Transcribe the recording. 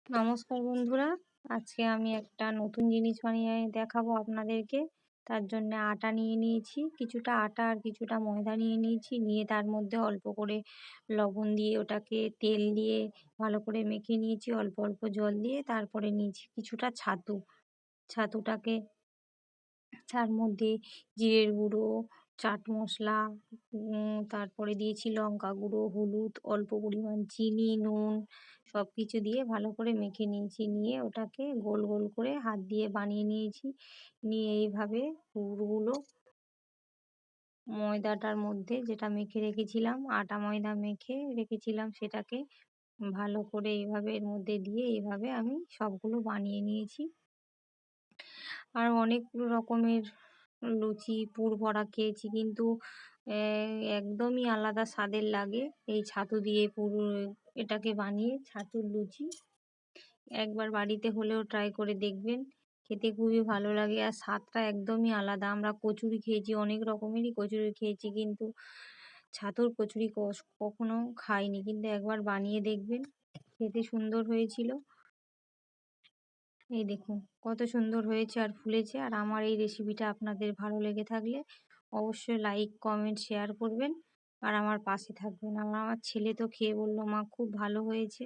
নমস্কার বন্ধুরা, আজকে আমি একটা নতুন জিনিস বানিয়ে দেখাবো আপনাদেরকে। তার জন্য আটা নিয়ে নিয়েছি, কিছুটা আটা আর কিছুটা ময়দা নিয়ে নিয়েছি। নিয়ে তার মধ্যে অল্প করে লবণ দিয়ে ওটাকে তেল দিয়ে ভালো করে মেখে নিয়েছি, অল্প অল্প জল দিয়ে। তারপরে নিয়েছি কিছুটা ছাতুটাকে তার মধ্যে জিরের গুঁড়ো, চাট মশলা, তারপরে দিয়েছি লঙ্কা গুঁড়ো, হলুদ, অল্প পরিমাণ চিনি, নুন সব কিছু দিয়ে ভালো করে মেখে নিয়েছি। নিয়ে ওটাকে গোল গোল করে হাত দিয়ে বানিয়ে নিয়েছি। নিয়ে এইভাবে পুরগুলো ময়দাটার মধ্যে যেটা মেখে রেখেছিলাম, আটা ময়দা মেখে রেখেছিলাম, সেটাকে ভালো করে এইভাবে এর মধ্যে দিয়ে এইভাবে আমি সবগুলো বানিয়ে নিয়েছি। আর অনেক রকমের লুচি পুর ভরা খেয়েছি, কিন্তু একদমই আলাদা স্বাদের লাগে এই ছাতু দিয়ে পুর এটাকে বানিয়ে ছাতুর লুচি। একবার বাড়িতে হলেও ট্রাই করে দেখবেন, খেতে খুবই ভালো লাগে আর স্বাদটা একদমই আলাদা। আমরা কচুরি খেয়েছি, অনেক রকমেরই কচুরি খেয়েছি, কিন্তু ছাতুর কচুরি কখনো খাইনি, কিন্তু একবার বানিয়ে দেখবেন, খেতে সুন্দর হয়েছিল। এই দেখুন কত সুন্দর হয়েছে আর ফুলেছে। আর আমার এই রেসিপিটা আপনাদের ভালো লেগে থাকলে অবশ্যই লাইক, কমেন্ট, শেয়ার করবেন আর আমার পাশে থাকবেন। আমার ছেলে তো খেয়ে বলল, মা খুব ভালো হয়েছে।